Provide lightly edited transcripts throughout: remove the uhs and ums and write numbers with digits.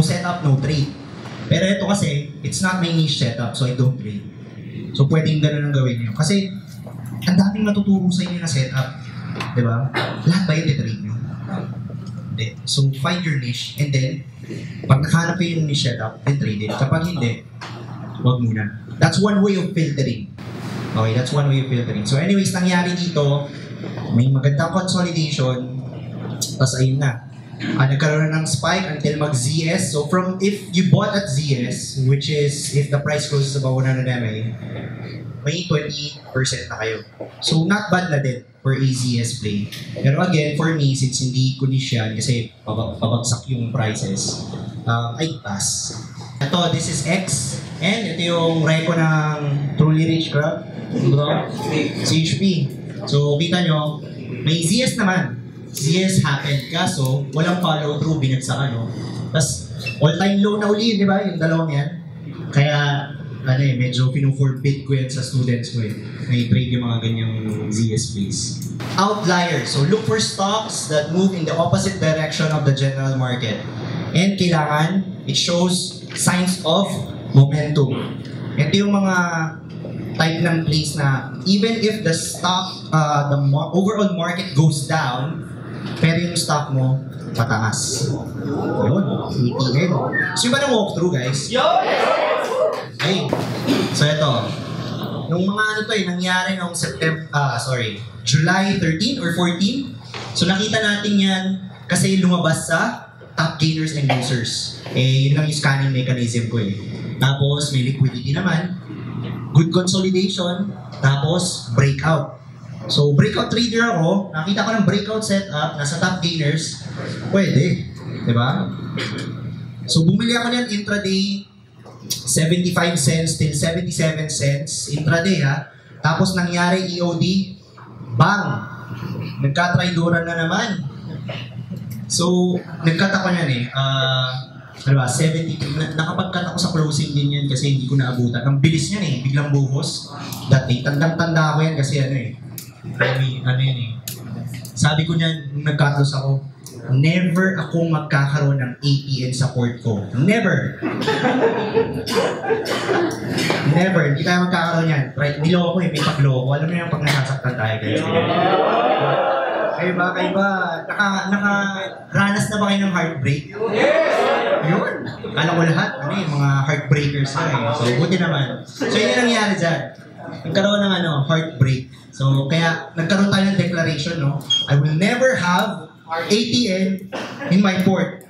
setup, no trade. Pero ito kasi, it's not my niche setup, so I don't trade. So pwedeng ganun ang gawin nyo. Kasi, ang daming matuturo sa inyo na setup. Diba? Lahat ba yun i-trade nyo? Hindi. So, find your niche, and then, pag nakahanap kayo yung niche setup, then trade it. Kapag hindi, wag muna. That's one way of filtering. Okay, that's one way of filtering. So anyways, nangyari dito, may magandang consolidation, tapos ayun na. Nagkaroon ng spike until mag-ZS. So from, if you bought at ZS, which is, if the price closes above 100 MA, may 20% na kayo. So not bad na din for a ZS play. Pero again, for me, since hindi ko niche yan, kasi pabagsak yung prices, I pass. Ito, this is X. And ito yung reco ng Truly Rich Crab. Ito, CHP. So, kita nyo, may ZS naman. ZS happened. Kaso, walang follow through, binagsakan, no? Tapos, all-time low na uli, di ba? Yung dalawang yan. Kaya, medyo pinu-forbid ko yan sa students ko eh. May trade yung mga ganyang ZS plays. Outliers. So, look for stocks that move in the opposite direction of the general market. And kailangan, it shows signs of momentum. Ito yung mga type ng plays na even if the stock, the overall market goes down, pero yung stock mo, pataas. Yun, ETN. So yung ba ng walkthrough, guys? Okay. So ito, nung mga ano to nangyari noong July 13 or 14. So nakita natin yan kasi lumabas sa top gainers and losers. Yun lang yung scanning mechanism ko eh. Tapos, may liquidity naman. Good consolidation. Tapos, breakout. So, breakout trader ako. Nakita ko ng breakout setup. Nasa top gainers. Pwede. Diba? So, bumili ako niyan intraday. 75 cents till 77 cents. Intraday ha. Tapos, nangyari EOD. Bang! Nagka-tridoran na naman. So, nag-cut ako yan eh. 70, nakapag-cut ako sa closing din yan kasi hindi ko naabutan. Ang bilis yan eh, biglang buhos. Dati, tandang-tanda ko yan kasi ano eh. Ano yan eh. Sabi ko niyan, nung nag-cut loss ako, never akong magkakaroon ng APN support ko. Never! Never, hindi tayo magkakaroon yan. Right, niloko eh, may pagloko. Alam mo yung pag nasasaktan tayo guys. Kayo ba? Nakaranas na ba kayo ng heartbreak? Yes! Yun. Kala ko lahat, mga heartbreakers na eh. So, buti naman. So, yun yung nangyari dyan. Nagkaroon ng heartbreak. So, kaya nagkaroon tayo ng declaration, no? I will never have ATN in my port.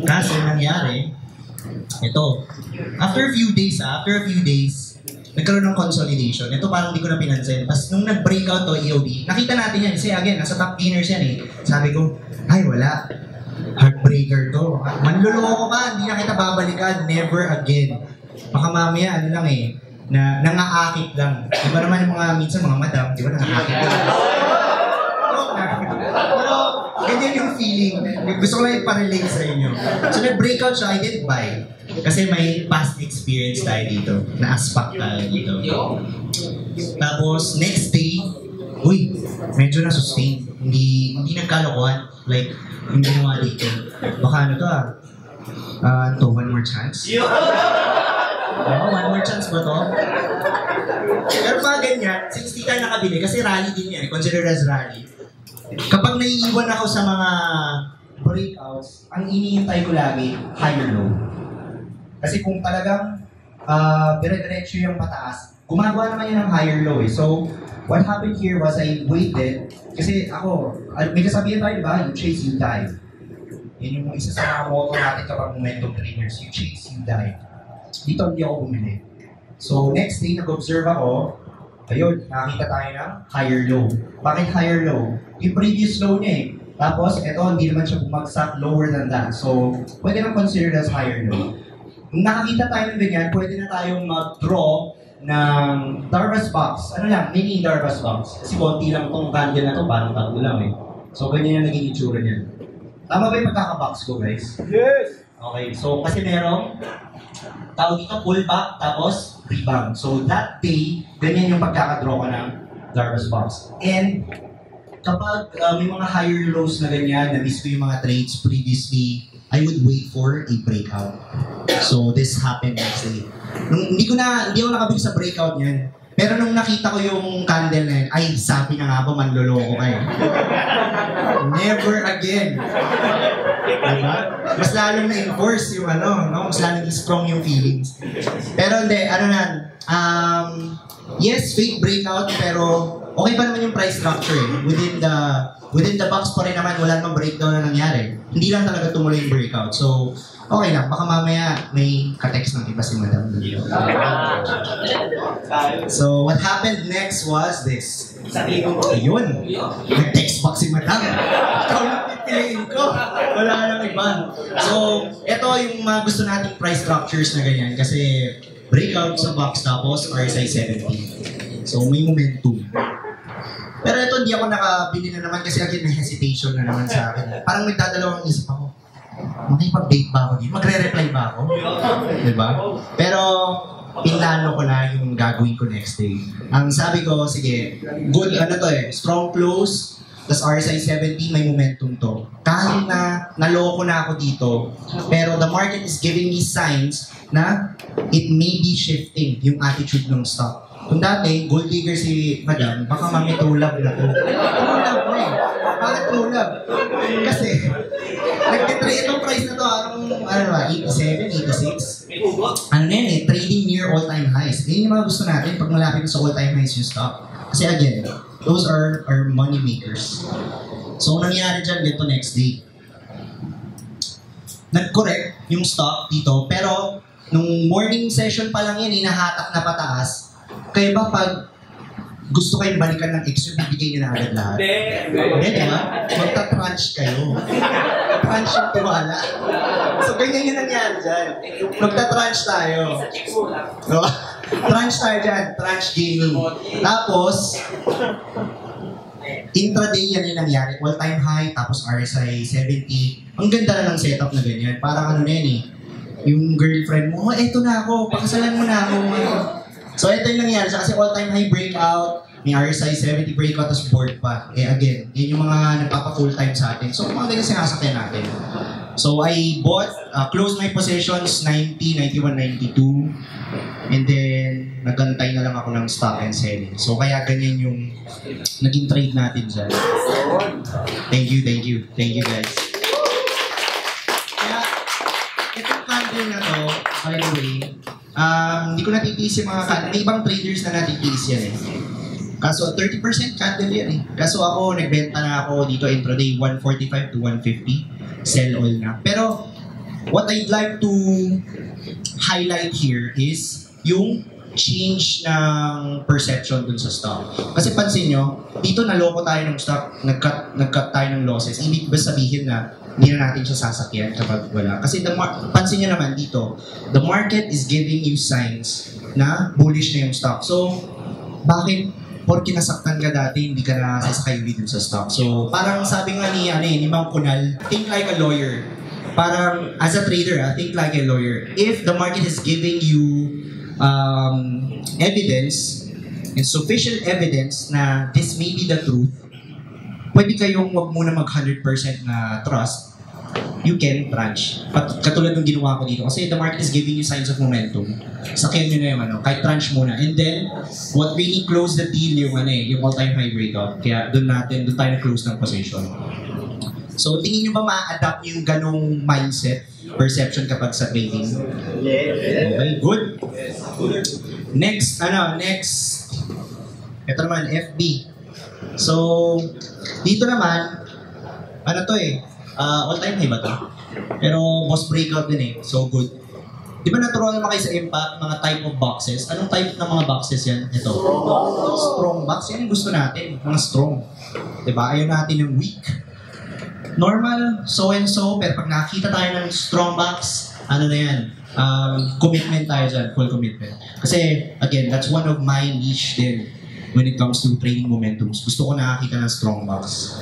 Kasi nangyari, ito, after a few days, nagkaroon ng consolidation. Ito parang hindi ko na pinansin. Tapos nung nag-breakout to EOD, nakita natin yan. Kasi again, nasa top gainers yan eh. Sabi ko, ay wala. Heartbreaker to. Manluloko ka, hindi na kita babalikan. Never again. Baka mamaya, ano lang eh, na nangaakit lang. Di ba naman yung mga, minsan mga madam, di ba nangaakit lang? Pero, ganyan yung feeling. Gusto ko lang iparelate sa inyo. So nag-breakout siya, I didn't buy. Kasi may past experience tayo dito. Na-aspak tayo dito. Tapos, next day, uy, medyo na-sustain. Hindi nagkalokohan. Like, yung ginawa dito. Baka ano to one more chance? One more chance ba to? Pero pa ganyan, since di tayo nakabili, kasi rally din yan, considered as rally. Kapag naiiwan ako sa mga breakouts, ang iniintay ko lagi, higher low. Kasi kung talagang dire-diretso yung pataas, gumagawa naman yun ng higher low eh. So, what happened here was I waited, kasi ako, may kasabihan tayo, diba? You chase, you die. Yun yung isa sa mga motto natin kapag momentum traders, you chase, you die. Dito hindi ako bumili. So, next day, nag-observe ako, ayun, nakakita tayo ng higher low. Bakit higher low? Yung previous low niya eh. Tapos, ito, hindi naman siya bumagsak lower than that. So, pwede nang considered as higher low. Kung nakakita tayo ng ganyan, pwede na tayong mag-draw ng Darvas box. Ano lang, mini Darvas box. Kasi konti lang itong candle na ito, parang tatlo lang eh. So, ganyan yung naging itsura niya. Tama ba yung pagkakabox ko, guys? Yes! Okay, so kasi merong tawag dito pullback, tapos rebound. So, that day, ganyan yung pagkakadraw ko ng Darvas box. And, kapag may mga higher lows na ganyan, na-miss ko yung mga trades previously, I would wait for a breakout. So this happened next day. Hindi ako nakabili sa breakout niyan. Pero nung nakita ko yung candle na yun, ay, sabi na nga ba, manloloko kayo. Never again. Diba? Mas lalong na-enforce yung mas lalong strong yung feelings. Pero hindi, yes, fake breakout, pero okay pa naman yung price structure eh. Within the box pa rin naman, wala namang breakdown na nangyari. Hindi lang talaga tumuloy yung breakout. So, okay lang. Baka mamaya may ka-text ng iba si Madam. So, what happened next was this. Ayun. Nag-text back si Madam. Ikaw lang pipiliin ko. Wala lang iba. So, ito yung mga gusto nating price structures na ganyan. Kasi breakout sa box tapos RSI 70. So, may momentum. Pero ito, hindi ako nakabili na naman kasi again, may hesitation na naman sa akin. Parang nagdadalawang isip ako. Makipag-date ba ako dito? Magre-reply ba ako? Diba? Pero, pinlano ko na yung gagawin ko next day. Ang sabi ko, sige, good, strong close, tas RSI 70, may momentum to. Kahit na naloko na ako dito, pero the market is giving me signs na it may be shifting yung attitude ng stock. Kung dati, gold digger si Madam, baka mami true love na to. True love na eh. Bakit true love? Kasi, nag-trade itong price na to, 87, 86. Ano na yan eh, trading near all-time highs. Yun yung mga gusto natin pag malapit sa all-time highs yung stock. Kasi again, those are our money makers. So, nangyari dyan dito next day. Nag-correct yung stock dito, pero nung morning session pa lang yan, hinahatak na pataas. Kaya ba pag gusto kayong balikan ng X, yung bibigay nyo na agad lahat? Hindi, diba? Magta-crunch kayo. Crunch yung tiwala. So, ganyan yung nangyari dyan. Magta-crunch tayo. No? Crunch tayo dyan. Crunch gaming. Tapos, intraday yan yung nangyari. All-time high, tapos RSI 70. Ang ganda na ng setup na ganyan. Parang ano na yan eh. Yung girlfriend mo, eto na ako, pakasalan mo na ako. So, ito yung nangyari. Kasi all-time high breakout, may RSI 70 breakout, tapos board pa. Again, yun yung mga nagpapa-full time sa atin. So, mga ganyan sinasakyan natin. So, I bought, closed my positions, 90, 91, 92. And then, nagantay na lang ako ng stock and selling. So, kaya ganyan yung naging trade natin dyan. Thank you guys. Kaya, itong candle na to, by the way, hindi ko natitiis yung mga candle. May ibang traders na natitiis yan eh. Kaso 30% candle yan eh. Kaso ako, nagbenta na ako dito intraday, 145 to 150. Sell all na. Pero, what I'd like to highlight here is yung change ng perception dun sa stock. Kasi pansin nyo, dito naloko tayo ng stock, nag-cut tayo ng losses. Ibig ba sabihin na hindi na natin siya sasakyan kapag wala. Kasi pansin nyo naman dito, the market is giving you signs na bullish na yung stock. So, bakit porke nasaktan ka dati, hindi ka na sasakay ulit dun sa stock? So, parang sabi nga ni Mang Kunal, think like a lawyer. Parang, as a trader, think like a lawyer. If the market is giving you evidence, and sufficient evidence na this may be the truth, pwede kayong wag muna mag 100% na trust, you can tranche. Katulad ng ginawa ko dito. Kasi the market is giving you signs of momentum. Sakyan nyo na yung kahit tranche muna. And then, what really closed the deal yung all-time high breakout. Kaya doon tayo na-close ng position. So, tingin nyo ba ma-adapt yung ganong mindset, perception kapag sa trading? Okay, good. Next. Ito naman, FB. So, dito naman, all-time high ba ito? Pero boss breakout din eh. So good. Di ba naturuan naman kayo sa Impact, mga type of boxes? Anong type ng mga boxes yan? Ito. Strong box. Yan yung gusto natin. Mga strong. Di ba? Ayaw natin yung weak. Normal, so and so. Pero pag nakita tayo ng strong box, ano na yan? Commitment tayo dyan. Full commitment. Kasi, again, that's one of my niche din when it comes to trading momentums. Gusto ko nakakita ng strong box.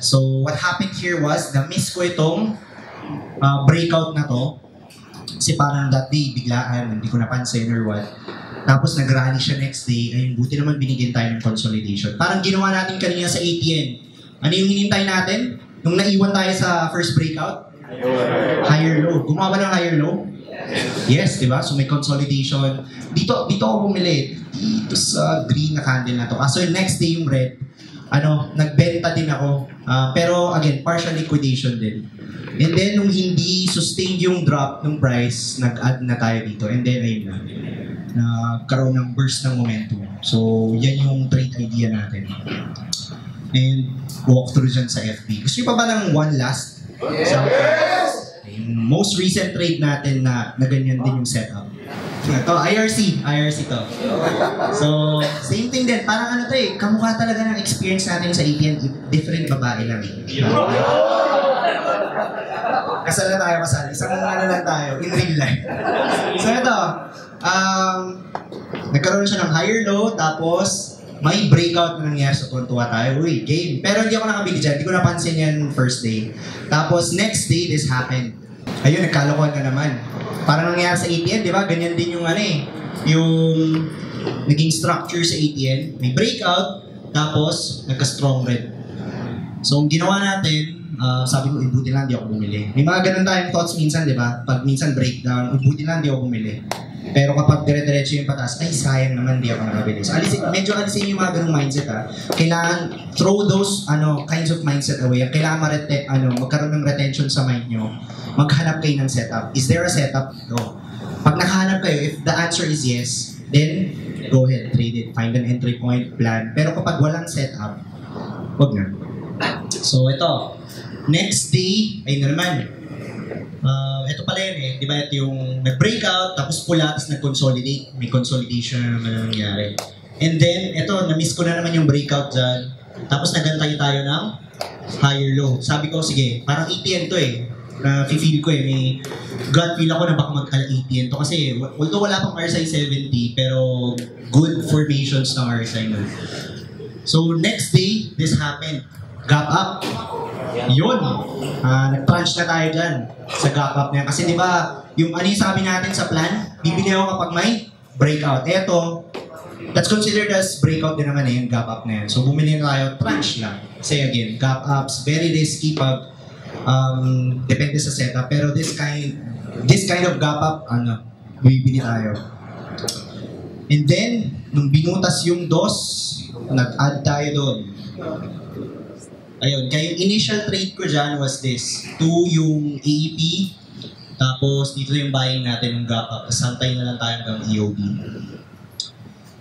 So, what happened here was, na-miss ko itong breakout na to. Kasi parang that day, biglaan, hindi ko napansin or what. Tapos nag-rally siya next day, ayun, buti naman binigyan tayo ng consolidation. Parang ginawa natin kanina sa ATN. Ano yung hinintay natin? Nung naiwan tayo sa first breakout, Higher low. Gumawa ng higher low? Yes, di ba? So may consolidation. Dito ako bumili. Dito sa green na candle na to. So next day yung red, nagbenta din ako. Pero again, partial liquidation din. And then, nung hindi sustained yung drop ng price, nag-add na tayo dito. And then, ayun na. Nagkaroon ng burst ng momentum. So, yan yung trade idea natin. And walk through dyan sa FB. Gusto nyo pa ba ng one last? Yes! Yung most recent trade natin na ganyan din yung setup. Ito, IRC to. So, same thing din. Parang ano to eh, kamukha talaga ng experience natin sa ATM. Different babae lang eh. Kasal na tayo, kasal. Isang lang tayo, in real life. So ito, nagkaroon siya ng higher low, tapos may breakout na nangyari sa tuntua tayo. Uy, game. Pero hindi ako nakabili dyan. Hindi ko napansin yan first day. Tapos next day, this happened. Ayun, nagkalokohan na naman. Parang nangyari sa ATN, di ba? Ganyan din yung yung naging structure sa ATN. May breakout, tapos nagka-strong red. So, ang ginawa natin, sabi ko, buti lang, di ako bumili. May mga ganun tayong thoughts minsan, di ba? Pag minsan breakdown, buti lang, di ako bumili. Pero kapag dire-diretso yung patas, ay sayang naman, di ako nakabili. So, medyo alisin yung mga ganung mindset, ha. Kailangan throw those kinds of mindset away. Kailangan magkaroon ng retention sa mind nyo. Maghanap kayo ng setup. Is there a setup? No. Pag nakahanap kayo, if the answer is yes, then go ahead, trade it. Find an entry point, plan. Pero kapag walang setup, wag na. So, ito. Next day, ayun na naman. Ito pala yun eh. Di ba ito yung nag-breakout, tapos pula, tapos nag-consolidate. May consolidation na naman nangyari. And then, ito, na-miss ko na naman yung breakout dyan. Tapos nagantay tayo ng higher low. Sabi ko, sige, parang ATN to eh. Na-feel ko eh. May gut feel ako na baka mag-ATN to. Kasi, although wala pang RSI 70, pero good formations ng RSI nun. So, next day, this happened. Gap up. Yun. Nag-crunch na tayo dyan sa gap up na yan. Kasi di ba, yung yung sabi natin sa plan, bibili ako kapag may breakout. Eto, that's considered as breakout din naman eh, yung gap up na yan. So bumili na tayo, crunch lang. Kasi again, gap ups, very risky pag depende sa setup. Pero this kind of gap up, bibili tayo. And then, nung binutas yung DOS, nag-add tayo doon. Ayun, kaya yung initial trade ko dyan was this. 2 yung AEP, tapos dito yung buying natin ng gap up. Tapos santay na lang tayo hanggang EOB.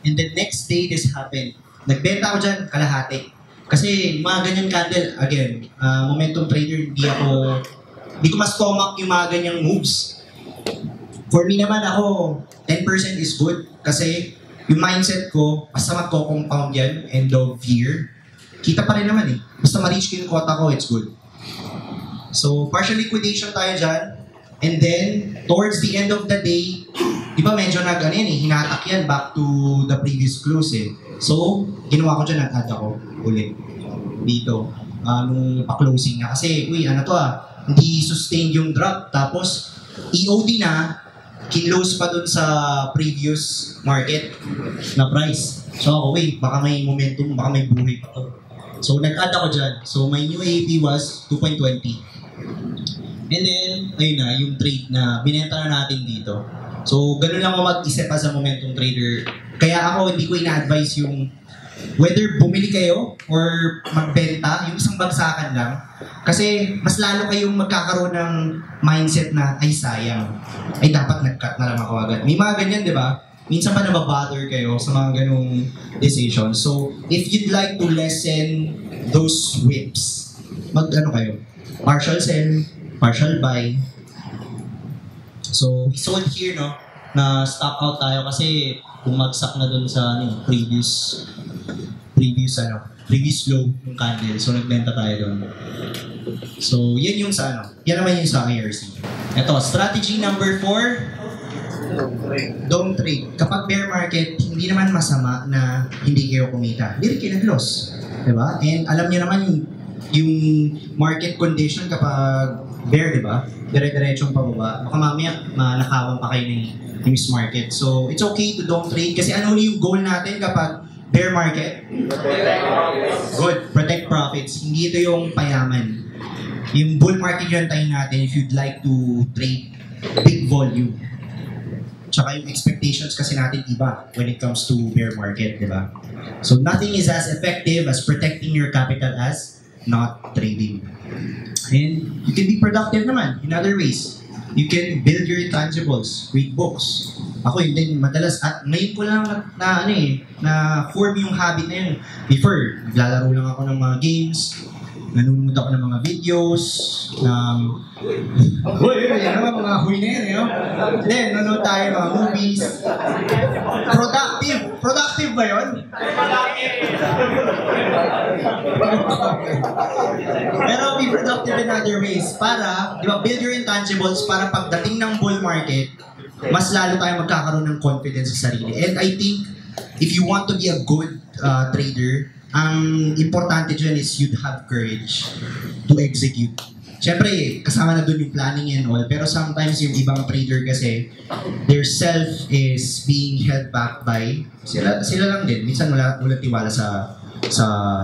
And then next day, this happened. Nagbenta ako dyan, kalahati. Kasi mga ganyan candle, again, momentum trader, hindi ko ma-stomach yung mga ganyang moves. For me naman ako, 10% is good. Kasi yung mindset ko, basta magko-compound yan, end of year, kita pa rin naman eh. Basta ma-reach ko yung quota ko, it's good. So, partial liquidation tayo dyan. And then, towards the end of the day, di ba medyo hinatak yan back to the previous close eh. So, ginawa ko dyan, nag-add ako ulit. Dito. Nung pa-closing na. Kasi, hindi sustained yung drop. Tapos, EOD na, kinlose pa dun sa previous market na price. So, ako, baka may momentum, baka may buhay pa to. So, nag-add ako dyan. So, my new AEP was 2.20. And then, ayun na, yung trade na binenta na natin dito. So, ganun lang ako mag-isip as a momentum trader. Kaya ako, hindi ko ina-advise yung whether bumili kayo or magbenta, yung isang bagsakan lang. Kasi, mas lalo kayong magkakaroon ng mindset na, ay sayang. Ay, dapat nag-cut na lang ako agad. May mga ganyan, di ba? Minsan pa nababother kayo sa mga ganung decisions. So, if you'd like to lessen those whips, kayo? Partial sell, partial buy. So, we sold here, no? Na stock out tayo kasi bumagsak na dun sa previous low ng candle. So, nagbenta tayo dun. So, yan yung yan naman yung sa IRC. Ito, strategy number 4. Don't trade. Kapag bear market, hindi naman masama na hindi kayo kumita. Hindi rin kayo nag-loss. Diba? And alam niyo naman yung market condition kapag bear, diba? Dire-diretsong pababa. Baka mamaya manakawan pa kayo ng miss market. So, it's okay to don't trade. Kasi ano yung goal natin kapag bear market? Good. Protect profits. Hindi ito yung payaman. Yung bull market yung tayo natin if you'd like to trade big volume. Tsaka yung expectations kasi natin iba when it comes to bear market, di ba? So nothing is as effective as protecting your capital as not trading. And you can be productive naman in other ways. You can build your intangibles, read books. Ako yun din, madalas, at ngayon ko lang na form yung habit na yun. Before, naglalaro lang ako ng mga games, nanonood ako ng mga videos, yan naman, mga huy na yan, Then, nanonood tayo ng mga movies. Productive! Productive ba yun? Pero be productive in other ways para, di ba, build your intangibles para pagdating ng bull market, mas lalo tayo magkakaroon ng confidence sa sarili. And I think, if you want to be a good trader, ang importante dyan is you'd have courage to execute. Siyempre, kasama na dun yung planning and all, pero sometimes yung ibang trader kasi, their self is being held back by, sila lang din. Minsan wala tiwala sa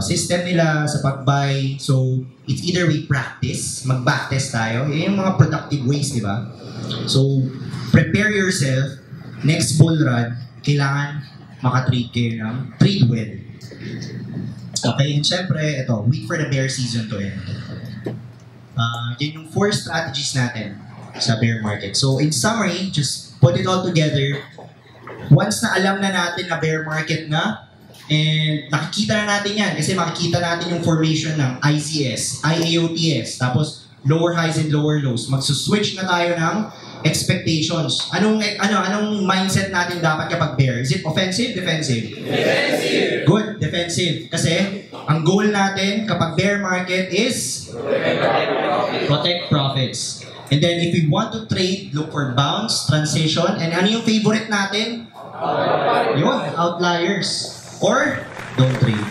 system nila, sa pag-buy. So, it's either we practice, mag-backtest tayo. Yun yung mga productive ways, di ba? So, prepare yourself. Next bull run, kailangan makatrade kayo ng trade well. Okay, and syempre, ito, wait for the bear season to end. Yun yung 4 strategies natin sa bear market. So, in summary, just put it all together. Once na alam na natin na bear market na, and nakikita na natin yan, kasi makikita natin yung formation ng ICS, IAOTS, tapos lower highs and lower lows. Magsuswitch na tayo ng expectations. Anong mindset natin dapat kapag bear? Is it offensive, defensive? Defensive! Good, defensive. Kasi, ang goal natin kapag bear market is protect profits. And then, if we want to trade, look for bounce, transition, and ano yung favorite natin? Yun, outliers. Or, don't trade.